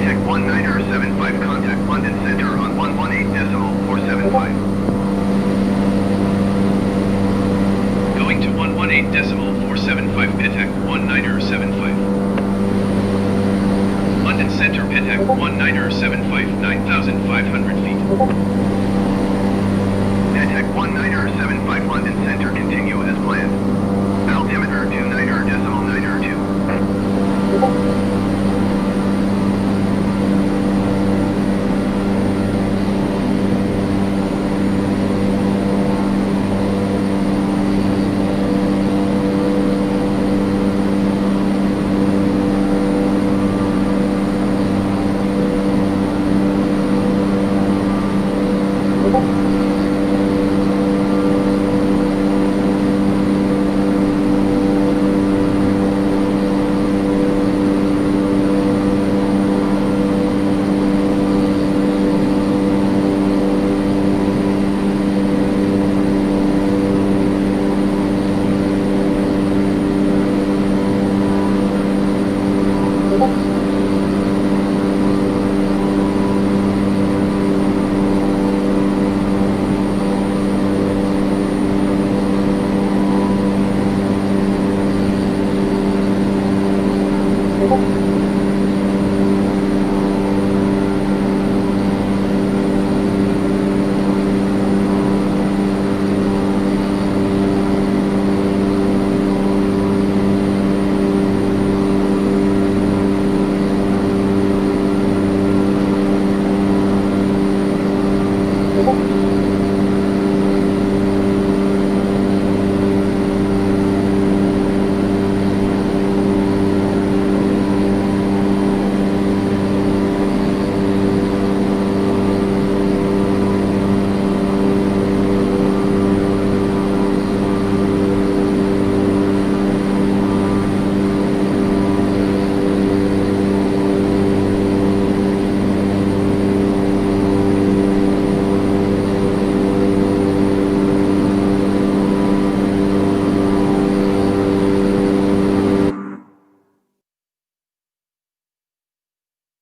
ETEC 1975, contact London Center on 118.475. Going to 118.475, ETEC 1975. London Center, ETEC 1975, 9,500 feet. ETEC 1975, London Center, continue as planned. Altimeter 29.902.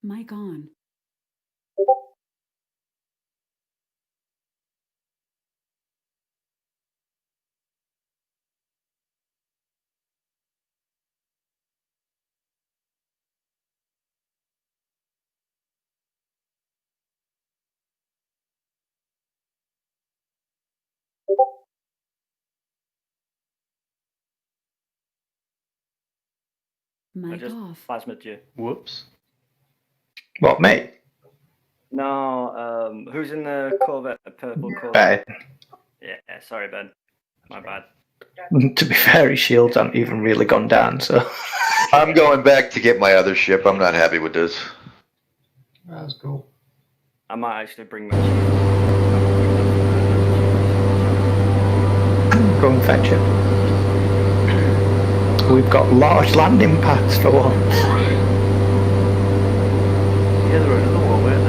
Mic on. Mic off. Plasmid you. Whoops. What, mate? No, who's in the Corvette, the purple Corvette? Ben. Yeah, sorry, Ben. My bad. To be fair, his shields haven't even really gone down, so. I'm going back to get my other ship. I'm not happy with this. That's cool. I might actually bring my Go and fetch it. We've got large landing pads for once. Yeah, there were another one, weren't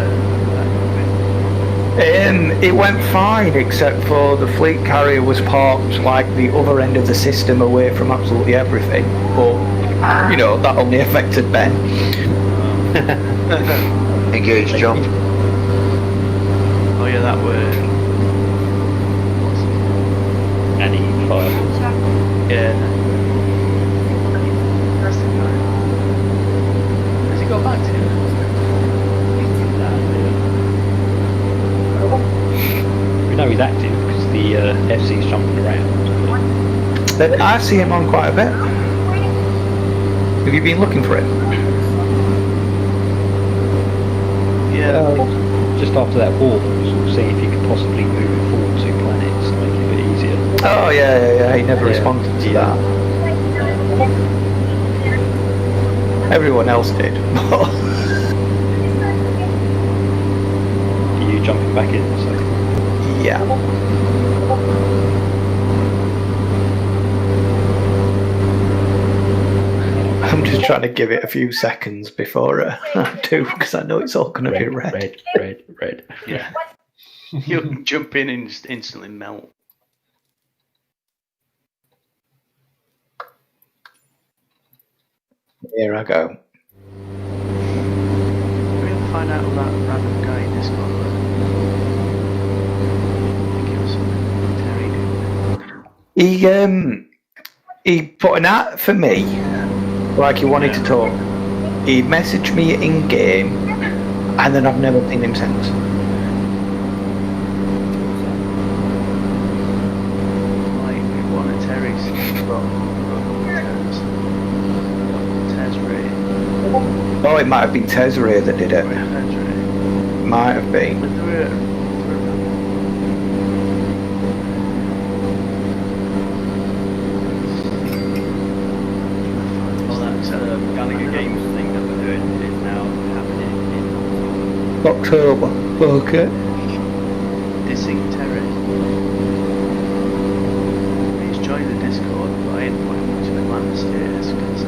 there? It went fine, except for the fleet carrier was parked like the other end of the system away from absolutely everything. But, you know, that only affected Ben. Engage, jump. Oh yeah, that were Annie fire. Yeah. Has he got back to you? We know he's active because the FC's jumping around. I see him on quite a bit. Have you been looking for him? Yeah. Just after that war, seeing if you could possibly move it forward 2 planets to make it a bit easier. Oh yeah. He never responded to that. Everyone else did. Are you jumping back in? So. Yeah. I'm just trying to give it a few seconds before I do, because I know it's all going to be red. Red. Yeah. You'll jump in and just instantly melt. Here I go. find out about a random guy in Discord? I think it was something Terry did. He put an ad for me, like he wanted to talk. He messaged me in game, and then I've never seen him since. Like one of Terry's Tesray. Oh, it might have been Tesray that did it. Tesray. Might have been. Well, that's Gallagher Games thing that we're doing is now happening in October. Okay. Dissing Terry. He's joined the Discord, but I ain't putting much of him on the status because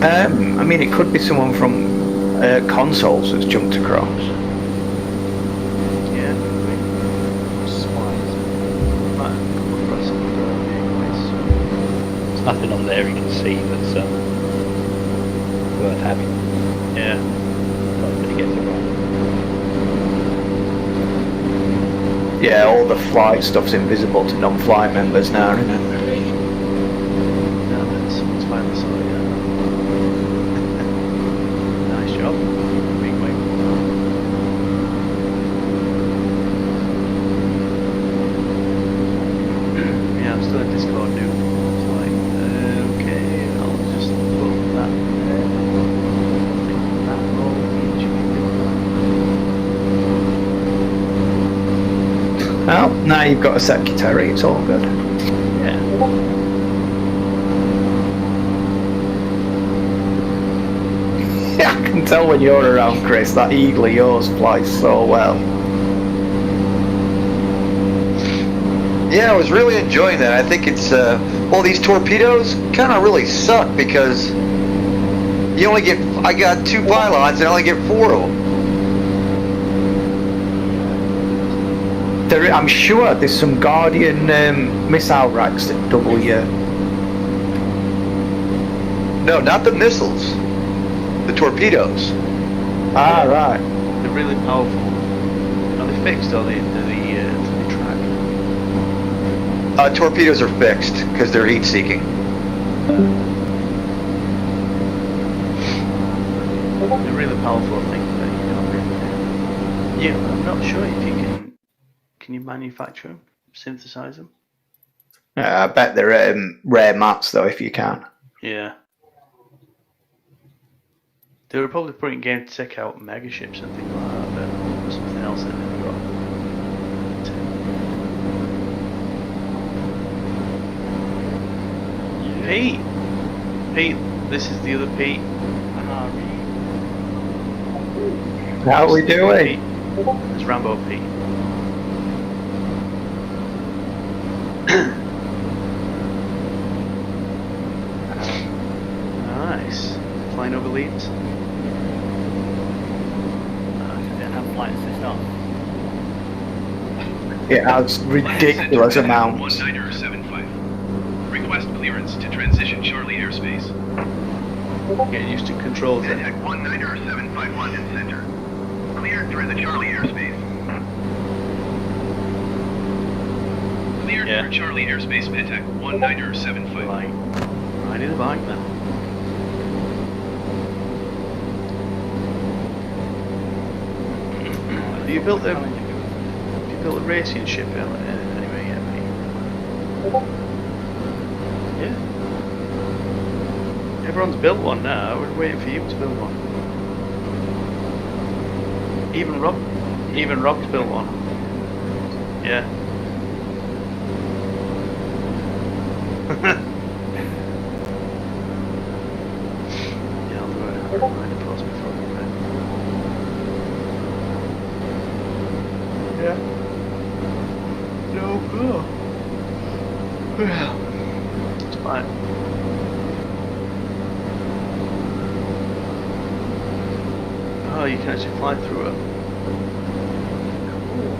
I mean, it could be someone from consoles that's jumped across. yeah, Spies. might come across some anyways. There's nothing on there you can see that's worth having. Yeah. But he gets it right. Yeah, all the flight stuff's invisible to non-flight members now, isn't it? Now that someone's finally saw it. Nice job. Big wing. Yeah, I'm still in Discord new. It's like, okay, I'll just put that there. That role means you can do Well, now you've got a secretary, it's all good. that. Yeah. I can tell when you're around, Chris, that eagle of yours flies so well. Yeah, I was really enjoying that. I think it's, well, these torpedoes kind of really suck because you only get, I got 2 pylons and I only get 4 of them. I'm sure there's some Guardian missile racks that double you. No, not the missiles. The torpedoes. Ah, right. They're really powerful. Are they fixed or do they track? Torpedoes are fixed because they're heat-seeking. They're really powerful, I think. But you don't really. Yeah, I'm not sure if you can. Can you manufacture them? Synthesize them? I bet they're rare mats, though, if you can. Yeah. They were probably putting game to take out mega ships and things like that, but something else that they've got. Pete! Pete, this is the other Pete. How are we doing? There's Rambo Pete. Nice. Flying over leads. Does it have flight assist on? It has ridiculous amounts. 1975. Request clearance to transition Charlie airspace. Getting used to controls then. Contact 1975 London Center. Cleared through the Charlie airspace. Cleared Yeah. through Charlie airspace, Contact 1975. Like, riding the bike now. Have you built a racing ship anyway yet, mate? Yeah. Everyone's built one now. We're waiting for you to build one. Even Rob's built one. Yeah. Yeah, I'll do it. I'll remind the post before we go. Yeah. No, cool. Well, it's fine. Oh, you can actually fly through it. Cool.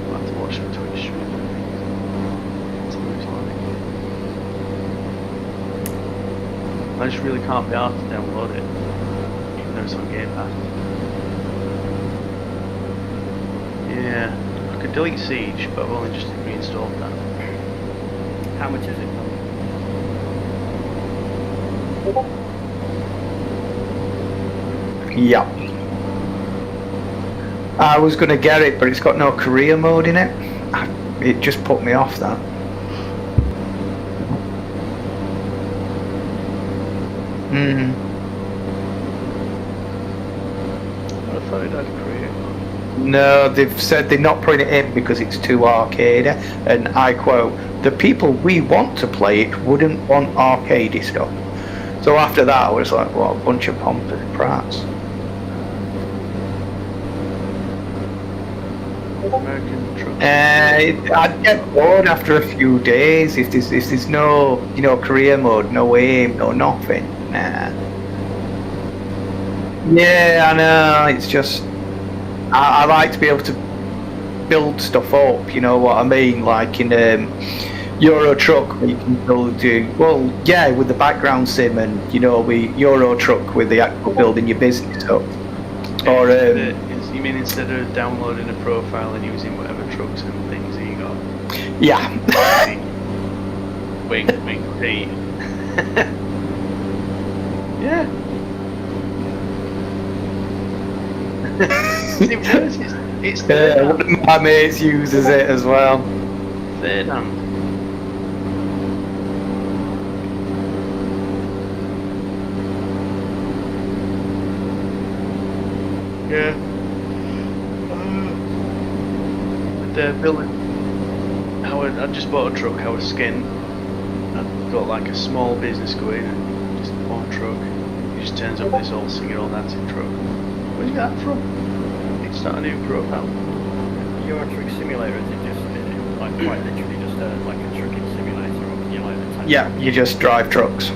I'll have to watch the Twitch stream. That's what it's like. I just really can't be asked to download it, even though it's on Game Pass. Yeah, I could delete Siege, but I've only just reinstalled that. How much is it? Yeah. I was going to get it, but it's got no career mode in it. It just put me off that. I thought it had a career. No, they've said they're not putting it in because it's too arcade, and I quote, the people we want to play it wouldn't want arcadey stuff. So after that I was like, what a bunch of pompous prats. American truck. I'd get bored after a few days if there's no, career mode, no aim, no nothing. Nah. Yeah, I know. It's just I like to be able to build stuff up. You know what I mean? Like in Euro Truck, where you can build with the background sim, and with Euro Truck with the actual building your business up. Or you mean instead of downloading a profile and using whatever trucks and things that you got? yeah. Wink, wink, see. Yeah. It works. It's third One hand. of my mates uses it as well. Third hand. Yeah. They're building. I just bought a truck. I was skin. I've got like a small business going. Just bought a truck. It just turns up this old singing old dancing truck. Where'd you get that from? It's not a new profile. Euro Truck Simulator, is it just like quite literally just like a trucking simulator, or you like the tank? Yeah, you just drive trucks.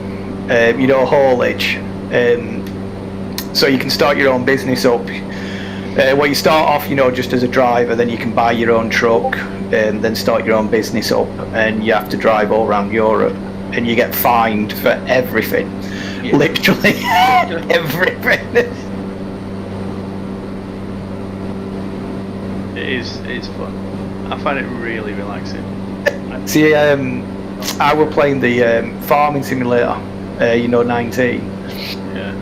Haulage. So you can start your own business up. Well, you start off, just as a driver, then you can buy your own truck, and then start your own business up, and you have to drive all around Europe, and you get fined for everything. Yeah. Literally everything. It's fun. I find it really relaxing. See, I were playing the farming simulator, 19. Yeah.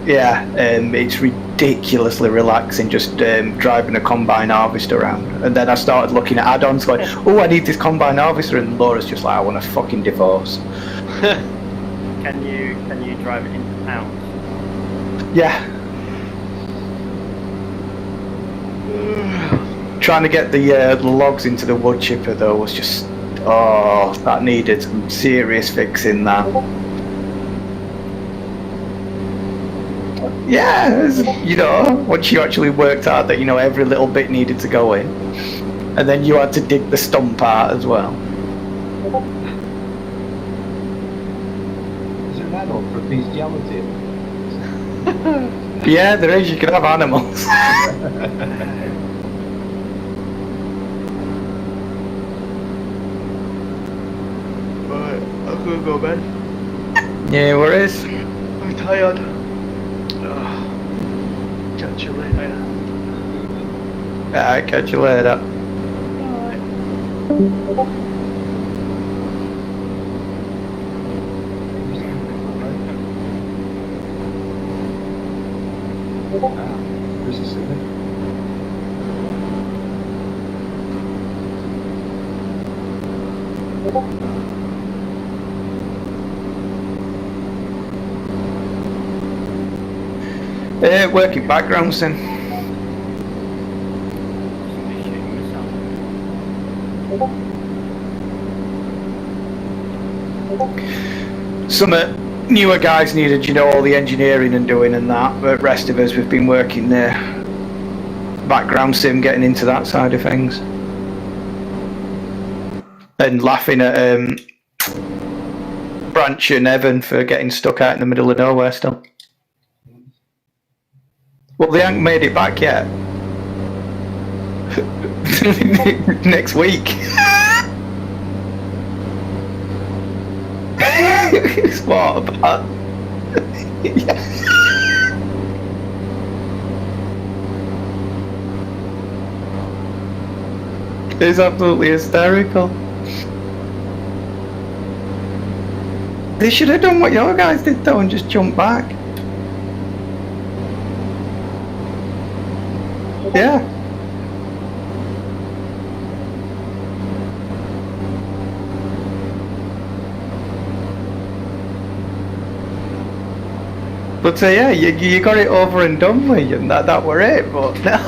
Yeah, it's ridiculously relaxing just driving a combine harvester around. And then I started looking at add-ons going, oh, I need this combine harvester, and Laura's just like, I want a fucking divorce. Can you drive it into pounds? Yeah. Trying to get the logs into the wood chipper though was just, that needed some serious fixing that. Yeah, once you actually worked out that every little bit needed to go in, and then you had to dig the stump out as well. Is there an add-on for bestiality? Yeah, there is. You can have animals. Right, I'm gonna go bed. Yeah, where is? I'm tired. Catch you later. Alright, catch you later. This is it. Working background sim. Somebody's shooting missiles. Some newer guys needed, all the engineering and doing and that, but the rest of us, we've been working background sim, getting into that side of things. And laughing at Branch and Evan for getting stuck out in the middle of nowhere still. Well, they haven't made it back yet. Next week. What about? It's absolutely hysterical. They should have done what your guys did though and just jumped back. Yeah. But yeah, you got it over and done with, and that were it. But now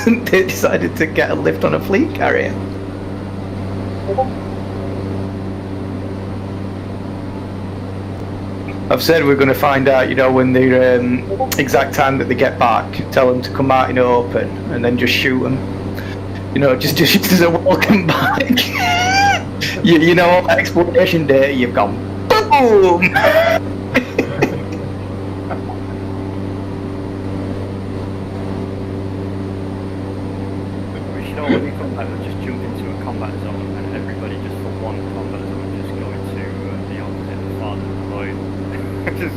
they decided to get a lift on a fleet carrier. I've said we're going to find out, you know, when the exact time that they get back. Tell them to come out in the open, and then just shoot them. You know, just as a welcome back. you know, all that exploration data, you've gone boom. We should all, when we come back, we'll just jump into a combat zone, and everybody just for one combat zone just go into the opposite, the farther below. Just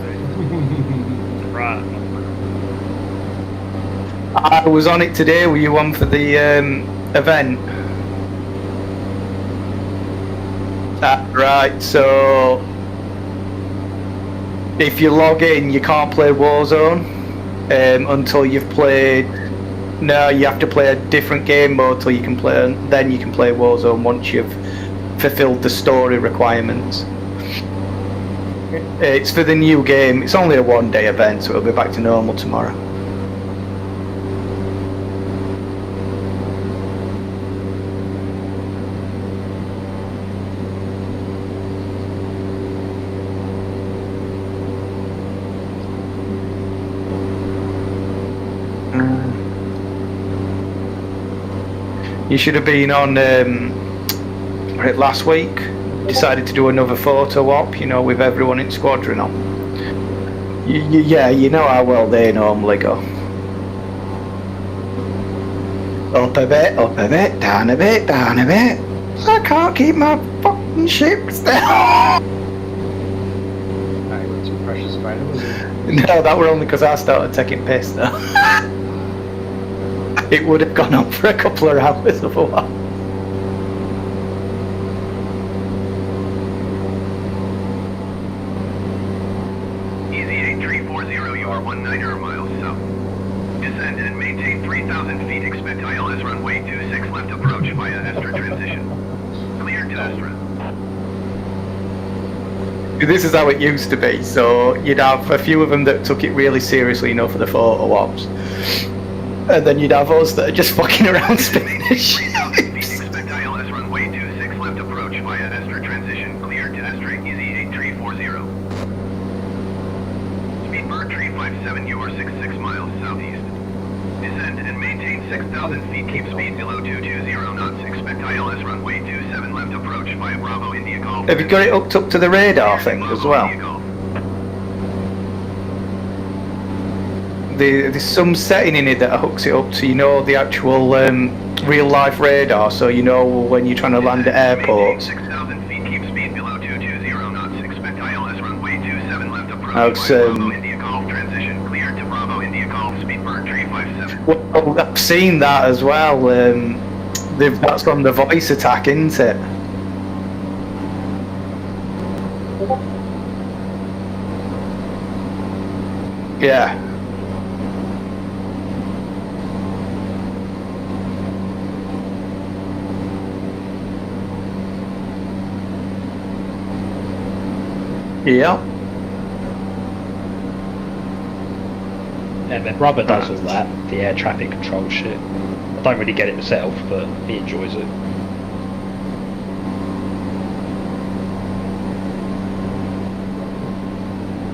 right. I was on it today. Were you on for the event? Right, so if you log in, you can't play Warzone until you've played. No, you have to play a different game mode till you can play. Then you can play Warzone once you've fulfilled the story requirements. It's for the new game. It's only a one-day event, so it'll be back to normal tomorrow. You should have been on last week. Decided to do another photo op, you know, with everyone in squadron on. Yeah, you know how well they normally go. Up a bit, down a bit, down a bit. I can't keep my fucking ship still. I got too precious spider, was it? No, that were only because I started taking piss though. It would have gone on for a couple of hours otherwise. Easy 8340, you are 19 miles south. Descend and maintain 3,000 feet. Expect ILS runway 26 left approach via Estra transition. Cleared to Estra. This is how it used to be, so you'd have a few of them that took it really seriously, you know, for the photo ops. And then you'd have us that are just fucking around spinning the ship. 3,000 feet. Expect ILS runway 26 left approach via Estra transition. Cleared to Estra. Easy 8340. Speed bird 357, you are 66 miles southeast. Descend and maintain 6,000 feet. Keep speed below 220 knots. Expect ILS runway 27 left approach via Bravo India Golf. Have you got it hooked up to the radar thing as well? There's some setting in it that hooks it up to, you know, the actual real life radar, so you know when you're trying to land at airports. 6,000 feet. Keep speed below 220 knots. Expect ILS runway 27 left approach That's, via Bravo India Golf transition. Cleared to Bravo India Golf. Speed bird 357. Well, I've seen that as well. That's on the voice attack, isn't it? Yeah. Yeah. Yeah, my brother does all that, the air traffic control shit. I don't really get it myself, but he enjoys it.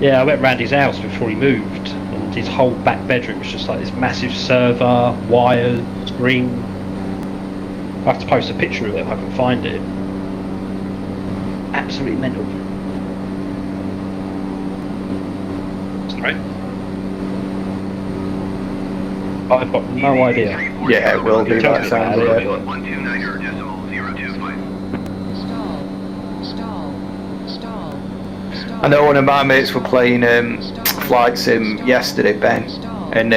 Yeah, I went round his house before he moved, and his whole back bedroom was just like this massive server, wires, screen. I have to post a picture of it if I can find it. Absolutely mental. Sorry? I've got no idea. Yeah, it will do that sound. Yeah. 129.025. Stall. I know one of my mates were playing flight sim yesterday, Ben, and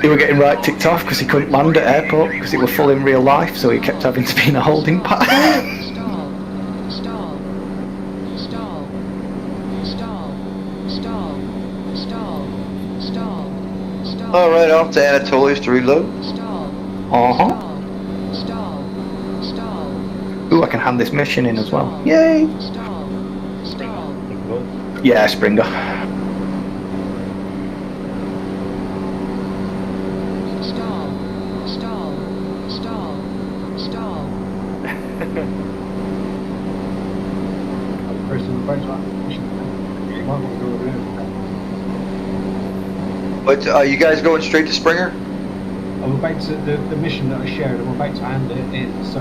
he were getting right ticked off because he couldn't land at airport because it was full in real life, so he kept having to be in a holding pattern. Alright, off to Anatolius to reload. Uh-huh. Ooh, I can hand this mission in as well. Yay! Yeah, Springer. But you guys going straight to Springer? I'm about to, the mission that I shared, I'm about to hand it in, so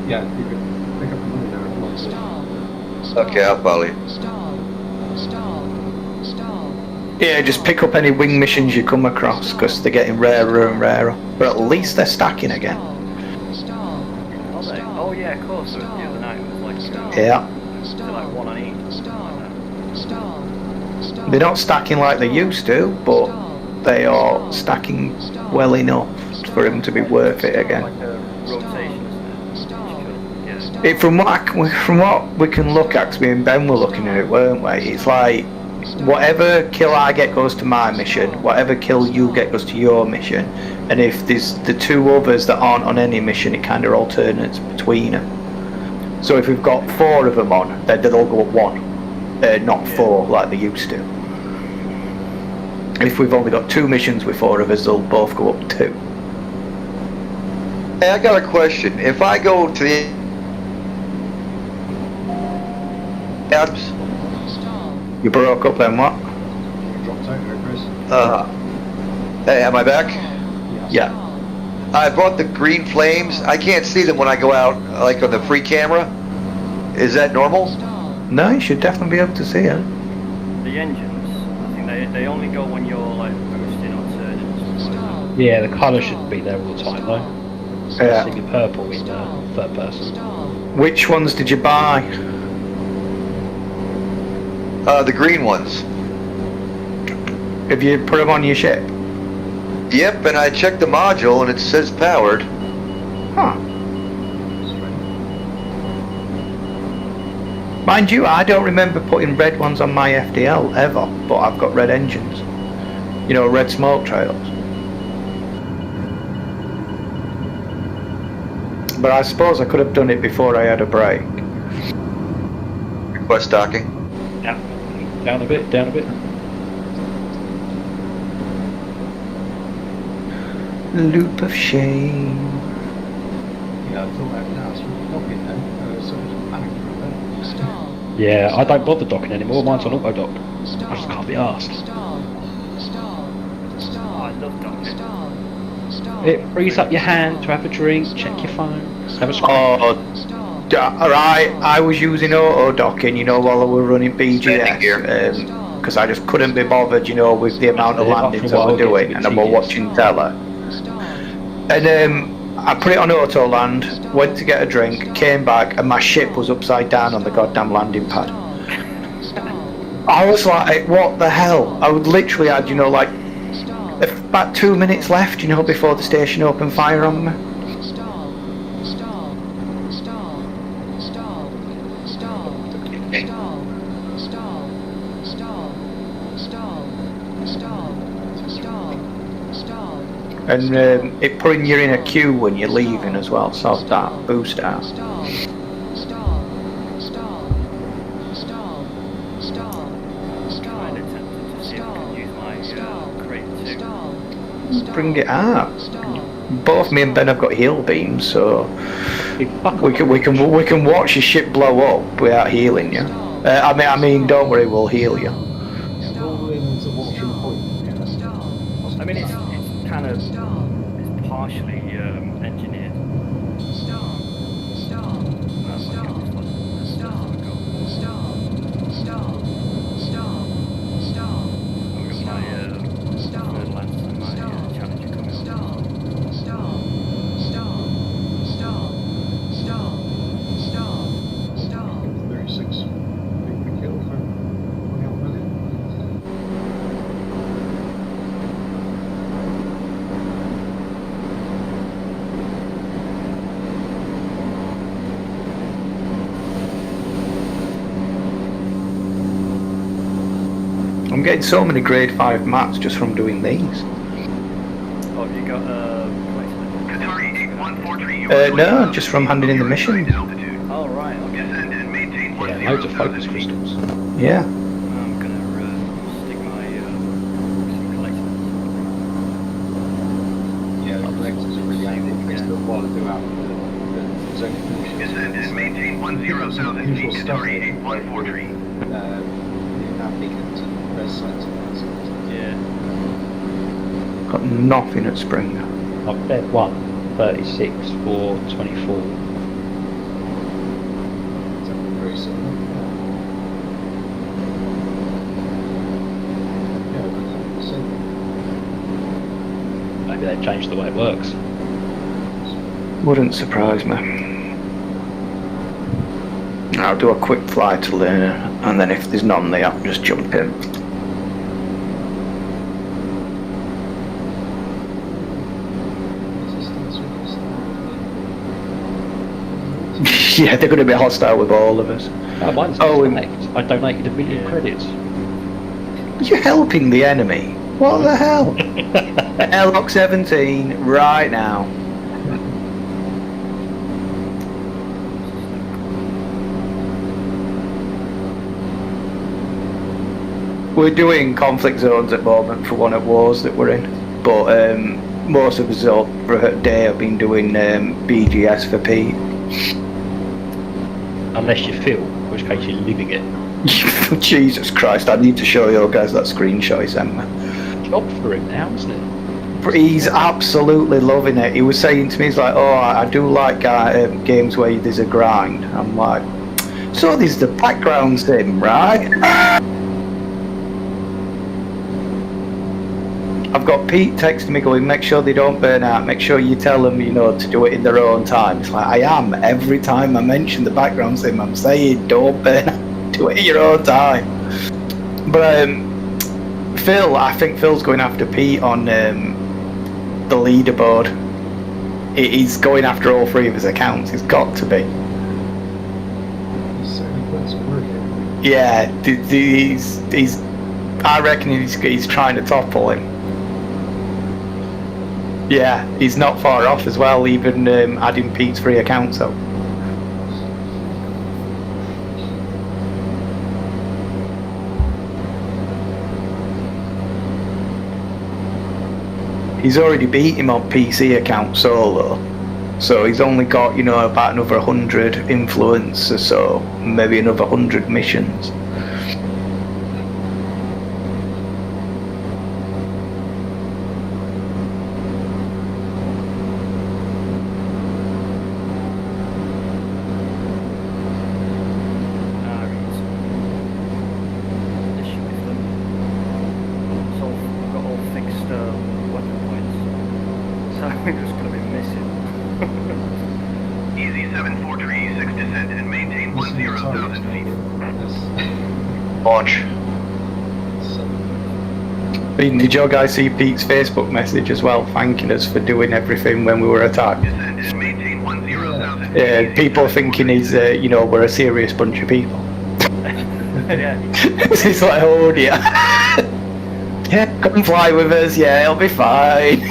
yeah, you can pick up the money there if you want to. Okay, I'll follow you. Yeah, just pick up any wing missions you come across because they're getting rarer and rarer. But at least they're stacking again. Are they? Oh yeah, of course. The other night it was like Yeah. like one on each. They're not stacking like they used to, but they are stacking well enough for them to be worth it again. Like a rotation, isn't it? From what we can look at, because me and Ben were looking at it, weren't we? It's like whatever kill I get goes to my mission, whatever kill you get goes to your mission, and if there's the two others that aren't on any mission, it kind of alternates between them. So if we've got 4 of them on, then they'll all go up 1, not 4 like they used to. And if we've only got 2 missions with 4 of us, they'll both go up 2. Hey, I got a question. If I go to the Alps, You broke up then, what? You dropped out there, Chris. hey, am I back? Yeah. I bought the green flames. I can't see them when I go out, like on the free camera. Is that normal? No, you should definitely be able to see it. The engines, I think they only go when you're like boosting or turning. Yeah, the colour shouldn't be there all the time though. Yeah. See the purple in third person. Which ones did you buy? The green ones. Have you put them on your ship? Yep, and I checked the module and it says powered. Huh. Mind you, I don't remember putting red ones on my FDL ever, but I've got red engines. You know, red smoke trails. But I suppose I could have done it before I had a break. Request docking. Yeah. Down a bit, down a bit. Loop of shame. Yeah, I thought that now it's docking then, so it's panic for a bit. Yeah, I don't bother docking anymore. Mine's on auto dock. I just can't be asked. Oh, I love docking. It frees up your hand to have a drink, check your phone, have a scroll. Oh, alright, I was using auto docking, you know, while I were running Landing gear. BGS, because I just couldn't be bothered, you know, with the amount of Yeah, after a landings I while were it gets a doing, bit and I were tedious. watching tele. And I put it on auto land, went to get a drink, came back, and my ship was upside down on the goddamn landing pad. I was like, what the hell? I would literally had, you know, like, about 2 minutes left, you know, before the station opened fire on me. And it putting you in a queue when you're leaving as well, so that boost out. Kind of tempted to see if I can use my crate too. Bring it out. Both me and Ben have got heal beams, so we can watch your ship blow up without healing you. I mean, don't worry, we'll heal you. Roll into watering point. I mean, it's kind of it's partially engineered. That's like a I've got my third lance and my Challenger coming on. Stop. 36. I'm getting so many grade 5 mats just from doing these. Oh, have you got Qatari 8143, No, just from handing in the mission. altitude. Oh, right, okay. Descend and maintain Yeah, 10,000 loads of focus feet. crystals. Yeah. I'm gonna stick my some collectors. Yeah, the collectors are really handy. It takes a little while to do out the zone missions. Descend and maintain 10,000 feet. Usual stuff. Qatari 8143. Nav beacons and res sites and that sort of stuff. Yeah. Got nothing at Spring. I've bet 1, 36, 4, 24. Something very similar. Yeah, but that's it. Maybe they've changed the way it works. Wouldn't surprise me. I'll do a quick fly to learn, and then if there's none there, I'll just jump in. Yeah, they're going to be hostile with all of us. Oh, mine's Oh, disconnect. I donated 1 million credits. You're helping the enemy. What the hell? Airlock 17 right now. We're doing conflict zones at the moment for one of wars that we're in, but most of us over a day have been doing BGS for Pete. Unless you feel, in which case you're living it. Jesus Christ, I need to show you guys that screenshot he sent me. Job for him now, isn't it? But he's absolutely loving it. He was saying to me, he's like, oh, I do like games where there's a grind. I'm like, so there's the background sim, right? I've got Pete texting me going, make sure they don't burn out, make sure you tell them, you know, to do it in their own time. It's like, I am. Every time I mention the background sim, I'm saying, don't burn out, do it in your own time. But Phil, I think Phil's going after Pete on the leaderboard. He's going after all 3 of his accounts, he's got to be. He's certainly putting some work in. Yeah, he's I reckon he's trying to topple him. Yeah, he's not far off as well, even adding Pete's 3 accounts up. He's already beat him on PC account solo, so he's only got, you know, about another 100 influence or so, maybe another 100 missions. Easy 7436, descend and maintain 10,000 feet. Launch. Did your guys see Pete's Facebook message as well, thanking us for doing everything when we were attacked? Descend and maintain 10,000 feet. Yeah, people thinking he's, you know, we're a serious bunch of people. Yeah. It's like, oh dear. Yeah, come fly with us, yeah, it'll be fine.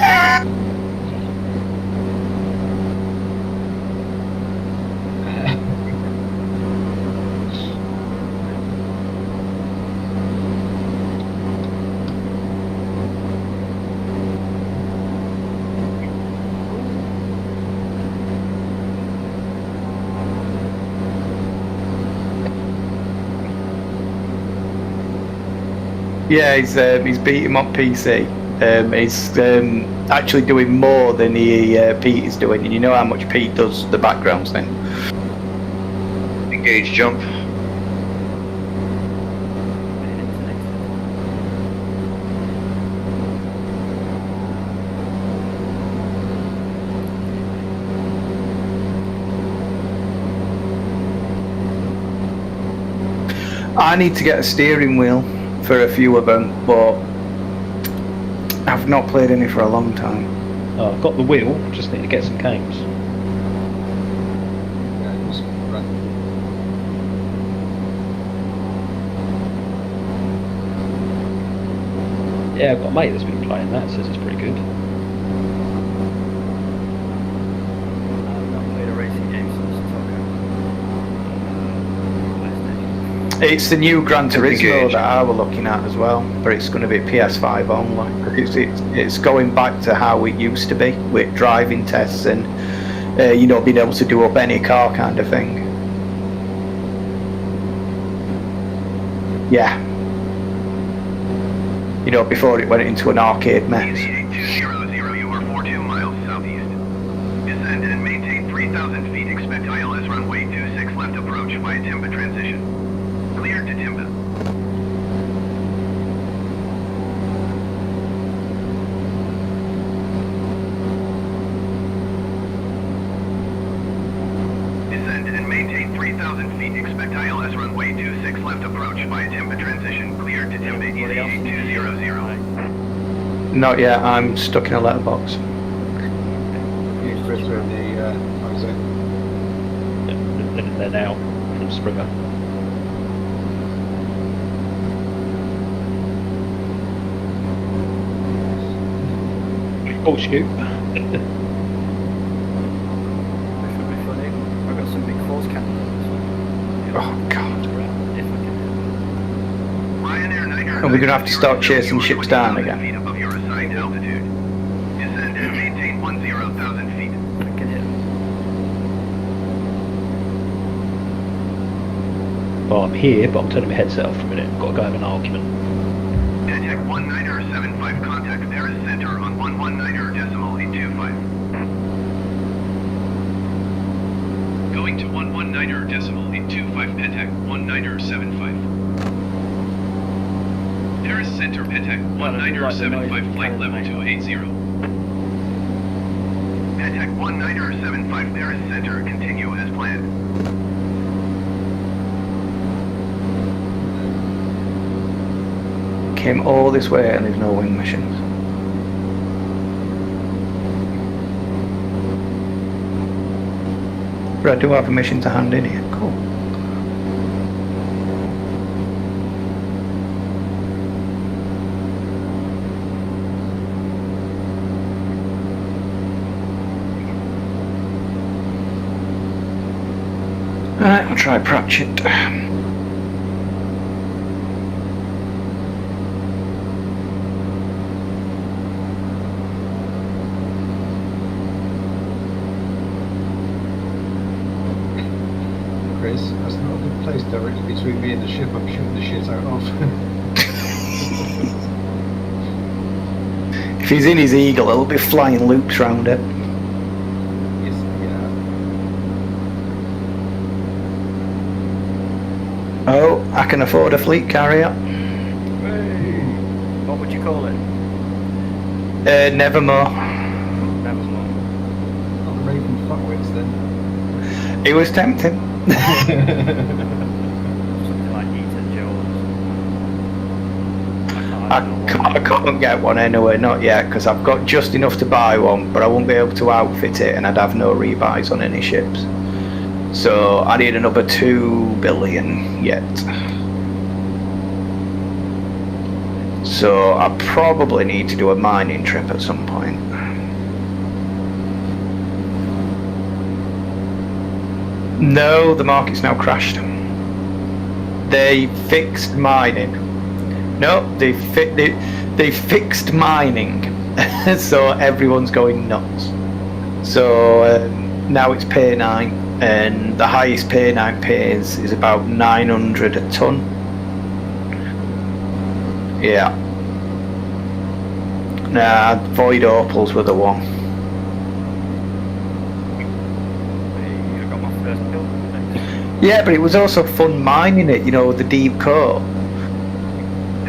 Yeah, he's beat him on PC. He's actually doing more than Pete is doing, and you know how much Pete does the backgrounds thing. Engage jump. I need to get a steering wheel for a few of them, but I've not played any for a long time. Oh, I've got the wheel, just need to get some games. Yeah, it was run. Yeah, I've got a mate that's been playing that, says it's pretty good. I've not played a racing game since PlayStation. It's the new Gran Turismo Engage. that I were looking at as well, but it's going to be PS5 only. It's going back to how it used to be with driving tests and you know, being able to do up any car kind of thing. Yeah. You know, before it went into an arcade mess. Easy 8200, you are 42 miles southeast. Descend and maintain 3,000 feet. Expect ILS runway 26 left approach via Timba transition. Cleared to Timba. Descend and maintain 3,000 feet. Expect ILS runway 26 left approach via Timba transition. Cleared to Timba. Easy 8200. Not yet, I'm stuck in a letterbox. Chris, we're in the housing. They're in there now from Springer. Oh shoot. This would be funny. I've got some big force cannon. Oh god. If I can. Ryanair Niner Are we going to have to start chasing ships down again? feet above your assigned altitude. Descend and maintain 10,000 feet. I can hit. Well, I'm here, but I'm turning my headset off for a minute. I've got to go have an argument. Detect 1975 contact Paris Center on 119.825. Going to 119.825 Petec 1975. Paris Center Petec Well, I do like the noise 1975 of flight cannon level maker. 280. Petec 1975 Paris Center continue as planned. Came all this way and there's no wing missions. But I do have a mission to hand in here. Cool. Alright, I'll try Pratchett. Chris, that's not a good place directly between me and the ship I'm shooting the shit out of. If he's in his Eagle, he'll be flying loops round it. Yes, yeah. Oh, I can afford a fleet carrier. What would you call it? Nevermore. Nevermore. Not the Raven fuckwits then. It was tempting. Something like Ethan Jones. I can't get one anyway, not yet, because I've got just enough to buy one, but I won't be able to outfit it, and I'd have no rebuys on any ships. So I need another 2 billion yet. So I probably need to do a mining trip at some point. No, the market's now crashed. They fixed mining. No, they fixed mining, so everyone's going nuts. So now it's pay 9, and the highest pay 9 pays is about 900 a ton. Yeah. Nah, Void Opals were the one. I got my first kill. Yeah, but it was also fun mining it, you know, the deep core.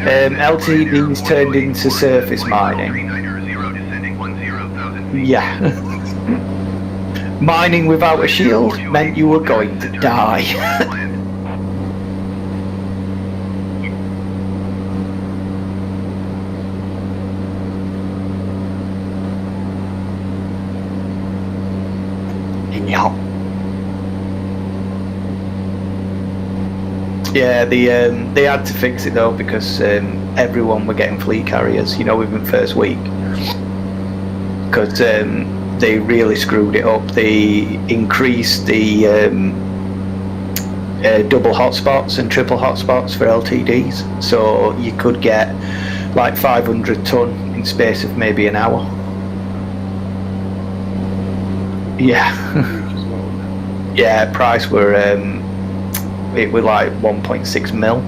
LTDs turned into surface mining. 390 descending 10,000 feet. Yeah. Mining without a shield meant you were going to die. Yeah. Yeah, they had to fix it though because everyone were getting fleet carriers, you know, within the first week. Because they really screwed it up. They increased the double hotspots and triple hotspots for LTDs, so you could get like 500 ton in space of maybe an hour. Yeah. Huge as well. Yeah, price were it was like 1.6 mil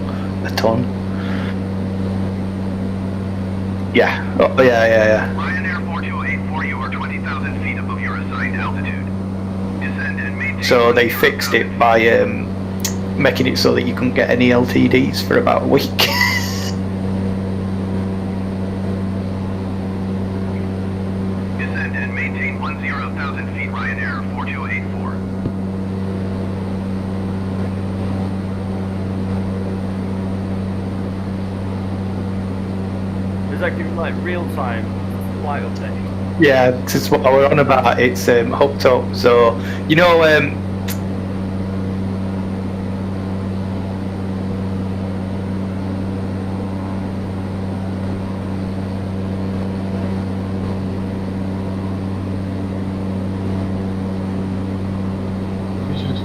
a ton. Yeah. Oh, yeah. Ryanair 4284, you are 20,000 feet above your assigned altitude. Descend and maintain... So they fixed it by making it so that you couldn't get any LTDs for about a week. Descend and maintain 10,000 feet, Ryanair 4284. Does that give you like real-time flight update? Yeah, this is what I was on about. It's hooked up, so you know.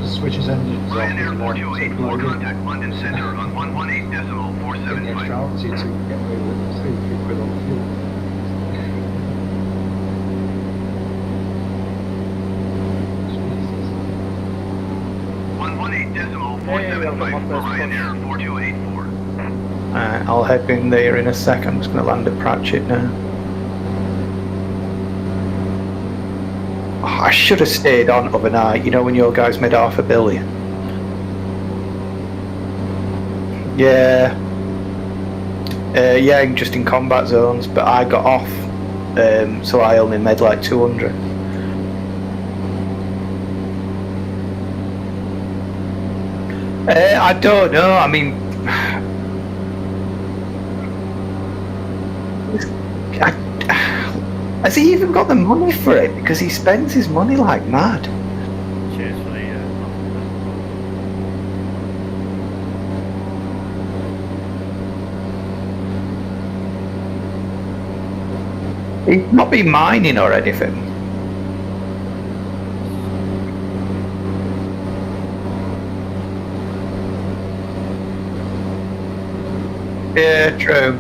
Switches engines off. Ryanair and, 4284, so contact London Center on 118.475. get the extra altitude to get away with 3 quid on fuel. 118.475 for Ryanair 4284. I'll head in there in a sec. I'm just going to land at Pratchett now. Oh, I should have stayed on overnight. You know when your guys made $500 million. Yeah. Yeah, just in combat zones, but I got off, so I only made like 200. I don't know. I mean, has he even got the money for it? Because he spends his money like mad. Cheers for the He's not been mining or anything. Yeah, true.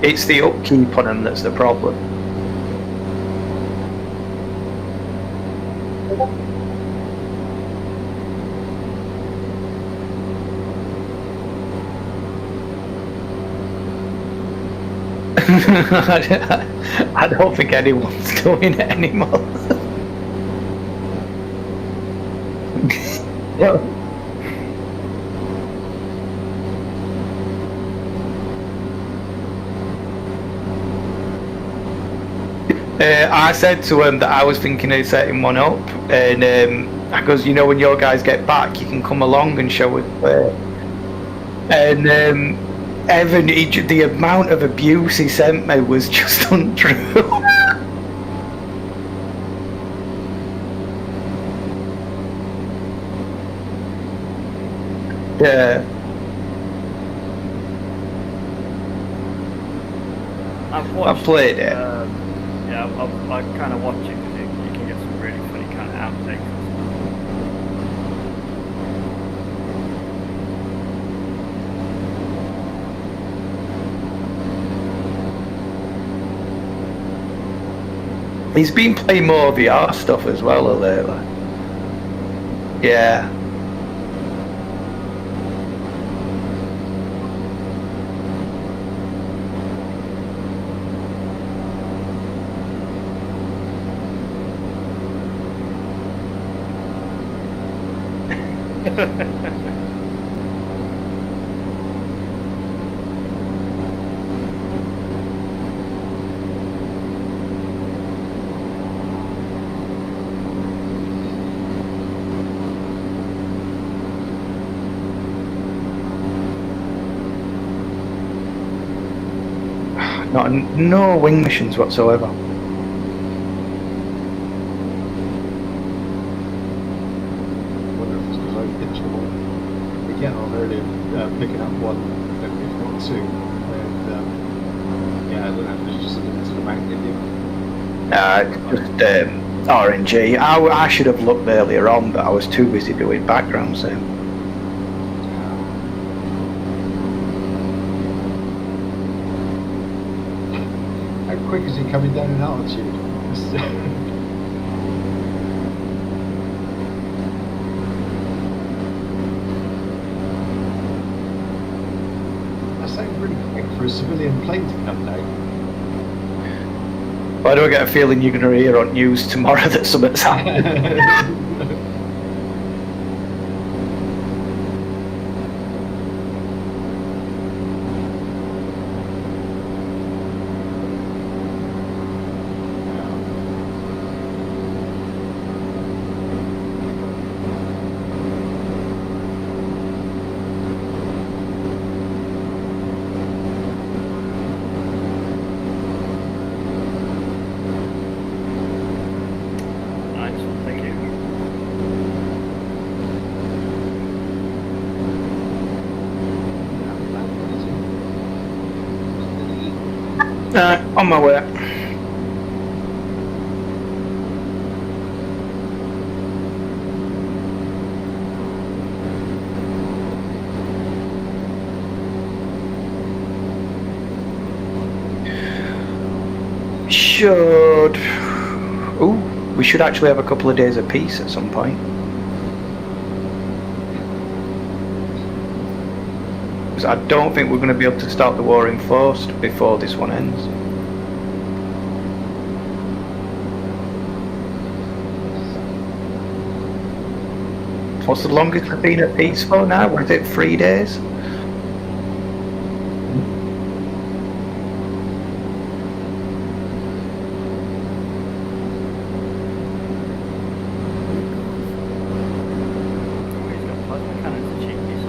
It's the upkeep on them that's the problem. I don't think anyone's doing it anymore. I said to him that I was thinking of setting one up, and I goes, you know, when your guys get back, you can come along and show us where. And Evan, the amount of abuse he sent me was just untrue. Yeah. I've played it. Yeah, I kind of watch it because you can get some really funny kind of outtakes and stuff. He's been playing more VR stuff as well lately. Yeah. No wing missions whatsoever. We get on earlier, picking up one, if not two, and yeah, I don't know if there's just a limited amount in you. Just RNG. I should have looked earlier on, but I was too busy doing background sound. How quick is he coming down in altitude? That sounds really quick for a civilian plane to come down. Why do I get a feeling you're going to hear on news tomorrow that something's happening? Nice, thank you. On my way. Should... Ooh, we should actually have a couple of days of peace at some point. 'Cause I don't think we're going to be able to start the war in force before this one ends. What's the longest we've been at peace for now? Was it 3 days? Oh, he's got plasma cannons to cheat me, so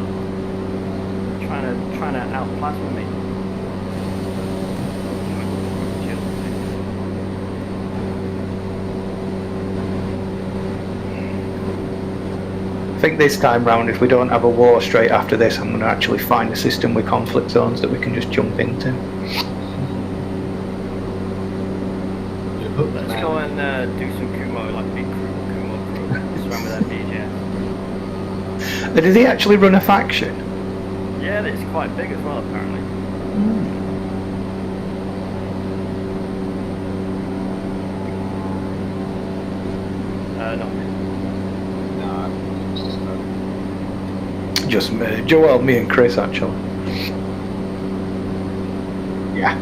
trying to out plasma me. I think this time round, if we don't have a war straight after this, I'm going to actually find a system with conflict zones that we can just jump into. Let's go and do some Kumo, like big Kumo crew. Swim with that BGS. Did he actually run a faction? Yeah, it's quite big as well, apparently. Not me. Just Joel, me and Chris actually. Yeah.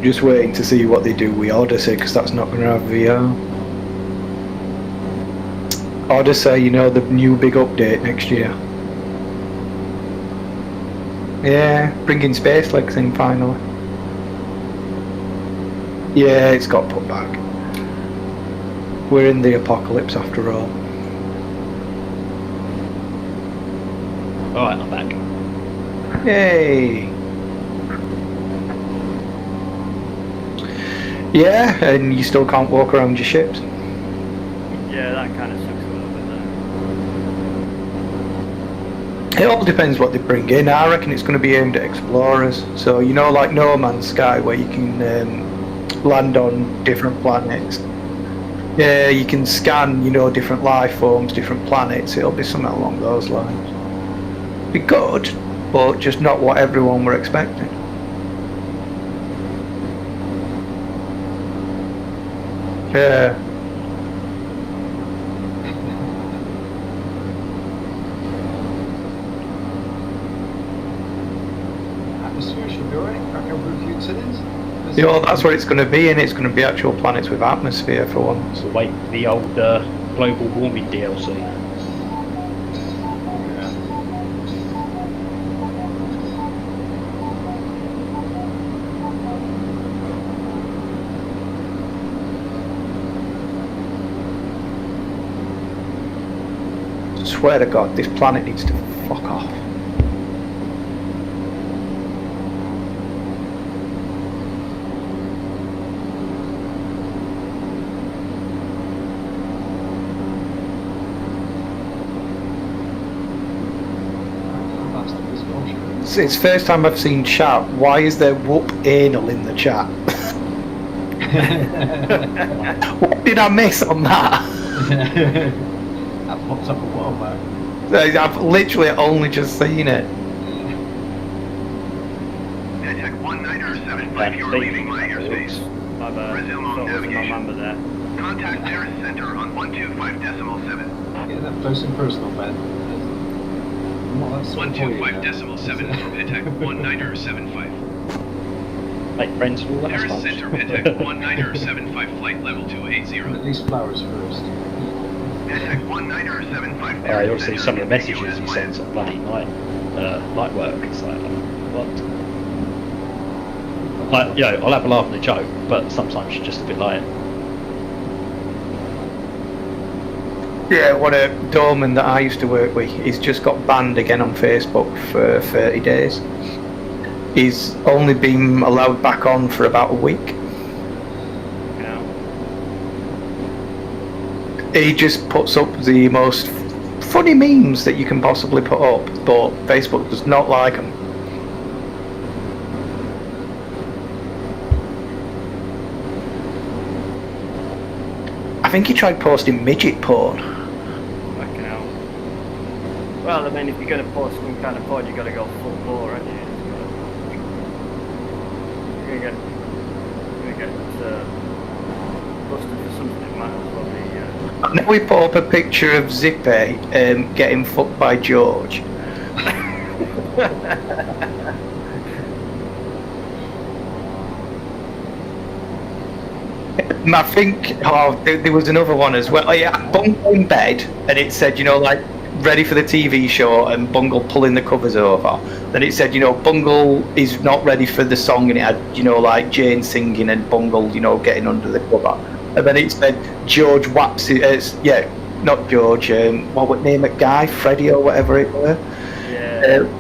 Just waiting to see what they do with Odyssey, because that's not going to have VR. Odyssey, you know, the new big update next year. Yeah, bringing Space Legs in finally. Yeah, it's got put back. We're in the apocalypse after all. Alright, I'm back. Yay! Yeah, and you still can't walk around your ships. Yeah, that kind of sucks a little bit It all depends what they bring in. I reckon it's going to be aimed at explorers. So, you know, like No Man's Sky, where you can land on different planets. Yeah, you can scan, you know, different life forms, different planets. It'll be something along those lines. Be good, but just not what everyone were expecting. Yeah. Atmosphere should be alright. Crack over a few tins. You know, that's what it's going to be, and it's going to be actual planets with atmosphere for once. So wait for the old global warming DLC. Swear to God, this planet needs to fuck off. it's first time I've seen chat. Why is there whoop anal in the chat? What did I miss on that? That pops up a while back. I've literally only just seen it. Tech 1975, you are leaving my airspace. My bad. Resume Thought on there was my navigation. member there. Contact Terrace Center on 125.7. Get that close and personal, man. I'm not that sort of boy, you know. 125.7 from Tech 1975. Make friends with all that Terrace stuff. Center Tech 1975, flight level 280. At least flowers first. Tech 1975. Yeah, you'll see some of the messages he sends on bloody night work. It's like, what? Like, you know, I'll have a laugh and a joke, but sometimes you're just a bit like, Yeah, one a doorman that I used to work with, he's just got banned again on Facebook for 30 days. He's only been allowed back on for about a week. You know? He just puts up the most funny memes that you can possibly put up, but Facebook does not like them. I think he tried posting midget porn. Fucking hell. Well, I mean, if you're going to post some kind of pod, you got to go full bore, aren't you? You're going to get busted for something that might as well be. Now we put up a picture of Zippy getting fucked by George. I think there was another one as well. Oh yeah, Bungle in bed, and it said, you know, like ready for the TV show, and Bungle pulling the covers over. Then it said, you know, Bungle is not ready for the song, and it had, you know, like Jane singing and Bungle, you know, getting under the cover. And then it said George whaps it. Yeah, not George. What would name it? Guy, Freddie, or whatever it were.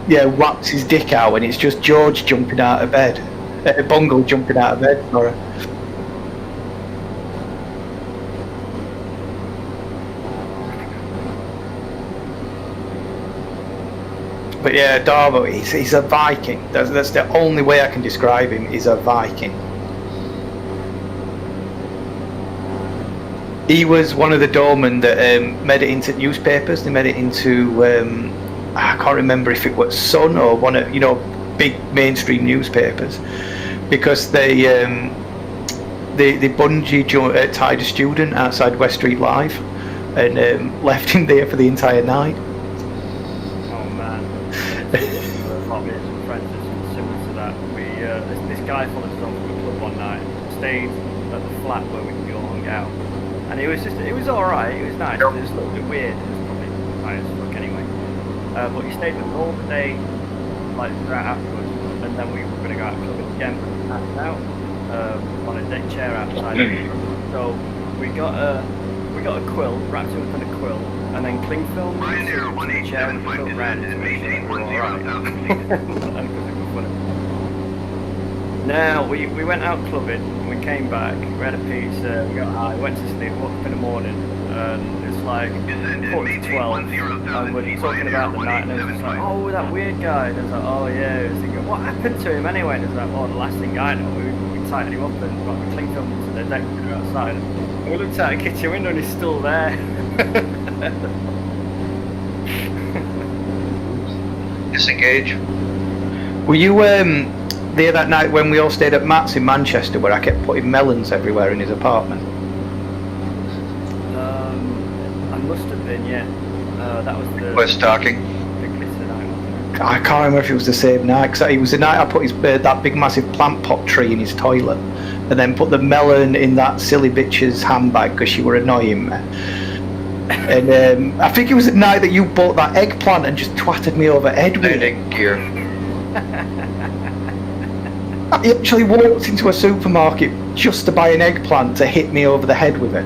Yeah. Whaps his dick out, and it's just George jumping out of bed. Bungle jumping out of bed. Sorry. But yeah, Darbo, he's a Viking. That's the only way I can describe him. He's a Viking. He was one of the doormen that made it into newspapers. They made it into I can't remember if it was Sun or one of, you know, big mainstream newspapers, because they bungee tied a student outside West Street Live and left him there for the entire night. Oh man. Some friends that's similar to that. We this guy followed us on from the club one night, stayed at the flat where we could go hung out. And it was alright, it was nice, but it was a little bit weird. It was probably high as fuck anyway. But he stayed with us all the day, like right afterwards, and then we were going to go out clubbing again, but we passed out on a deck chair outside. So we got a quill, wrapped him up in a quill, and then cling film the chair and filled around it to make sure we were alright. Now we went out clubbing, and we came back, we had a pizza, we got high, went to sleep, woke up in the morning, and it's like 11:45, and we're talking about the night, and it was like, oh, that weird guy, and it's like, oh yeah, I was thinking, what happened to him anyway? And it's like, oh, the last thing I know, we tightened him up and got the cling film to the deck outside, and we looked out the kitchen window and he's still there. Disengage. Were you there that night when we all stayed at Matt's in Manchester, where I kept putting melons everywhere in his apartment? I must have been, yeah. That was the West talking. the glitter night. I can't remember if it was the same night, because it was the night I put his that big massive plant pot tree in his toilet, and then put the melon in that silly bitch's handbag because she were annoying me. And I think it was the night that you bought that eggplant and just twatted me over head with it. Landing gear. He actually walked into a supermarket just to buy an eggplant to hit me over the head with it.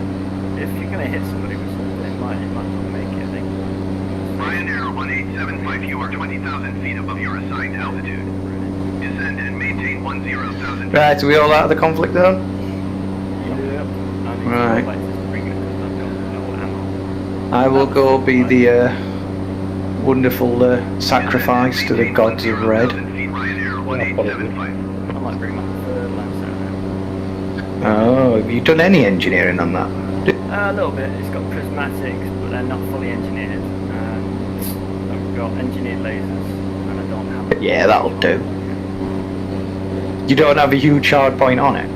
If you're going to hit somebody with something, you might as well make it, I think. Ryanair 1875, you are 20,000 feet above your assigned altitude. Descend and maintain 10,000 feet. Right, are we all out of the conflict zone? Yep. Right. I will go be the wonderful sacrifice to the gods of red. I might bring my third lens out now. Oh, have you done any engineering on that? A little bit. It's got prismatics, but they're not fully engineered. I've got engineered lasers, and I don't have. Yeah, that'll do. You don't have a huge hard point on it?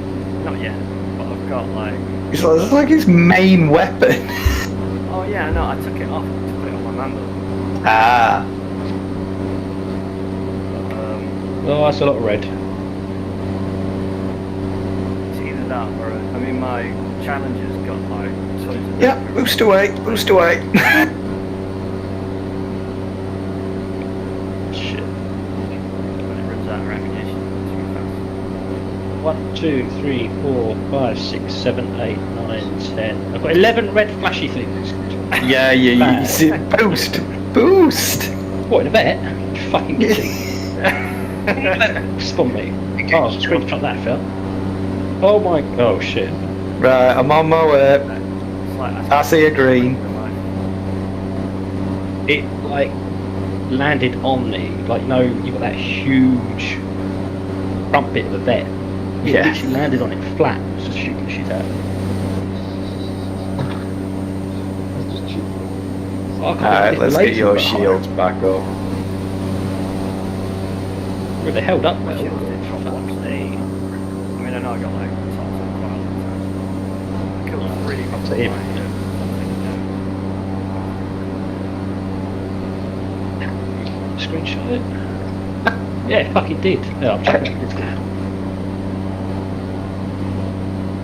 Not yet, but I've got like. It's like his main weapon. Oh yeah, no, I took it off to put it on my mandel. Ah. Oh, that's a lot of red. It's either that or I mean my Challenger's got like tons of. Yeah, boost away, boost away. Shit. When it runs out of ammunition, it's too fast. 1, 2, 3, 4, 5, 6, 7, 8, 9, 10. I've got 11 red flashy things. Yeah, you Bad. see, boost, boost. What, in a vet? You fucking kidding? Spawn me. Oh, screenshot that, Phil. Oh my. Oh shit. Right, I'm on my way. It's like I see a green. It like landed on me. Like, you know, you've got that huge front bit of the vet. It Yeah. literally landed on it flat. It was just shooting the shit out. Oh, I can't Alright, get let's the get laser your behind. shields back up. Well, they held up well. I mean, I know I got like tons of violence. I killed three Up to him. Screenshot it. Yeah, it fucking did. Yeah, I'm checking it.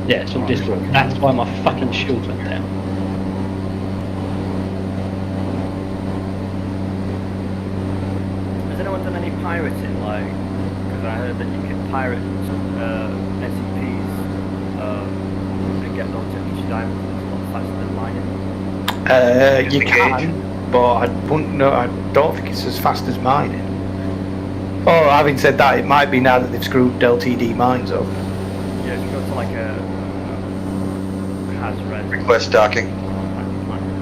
Yeah, it's on Discord. That's why my fucking shield went down. Has anyone done any pirating? Like, because I heard that you can pirate SCPs and get those Turkish diamonds a lot faster than mining. You can, but I wouldn't know. I don't think it's as fast as mining. Oh, having said that, it might be now that they've screwed LTD mines up. Yeah, if you go to like a has-res. Request docking.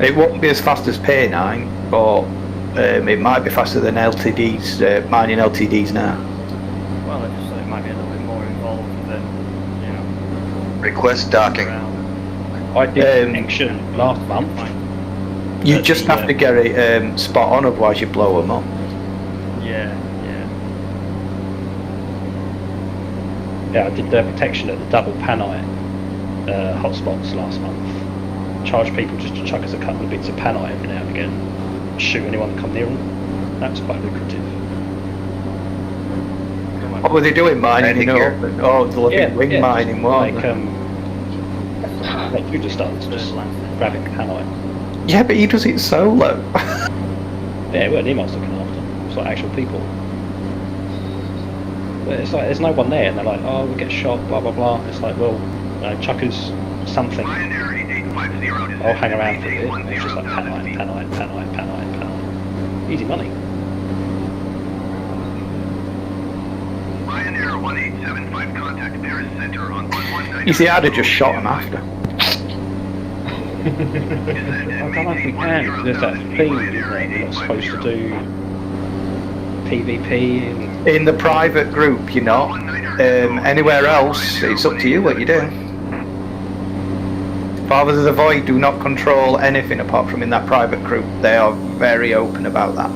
It won't be as fast as Pay 9, but it might be faster than LTDs, mining LTDs now. Well, I just thought it might be a little bit more involved than, you know, Request docking. around. I did connection last month. You But just the, have to get it spot on, otherwise you blow them up. Yeah. Yeah, I did the protection at the double panite hotspots last month. Charged people just to chuck us a couple of bits of panite every now and again. Shoot anyone that come near them. That's quite lucrative. What were they doing mining? You know, oh, the living wing mining, weren't like they? like you just started just grabbing panite. Yeah, but he does it solo. Yeah, it weren't him I was looking after. It's like actual people. But it's like there's no one there, and they're like, oh, we get shot, blah blah blah. It's like, well, chuck us something. I'll hang around for a bit. And it's just like panite. Easy money. Ryanair 1875 contact Paris Center on 119. You see, I'd have just shot him after. I don't know if we can. There's that thing that we're not supposed to do PvP and In the private group, you're not. Anywhere else, it's up to you what you do. Fathers of the Void do not control anything apart from in that private group. They are very open about that.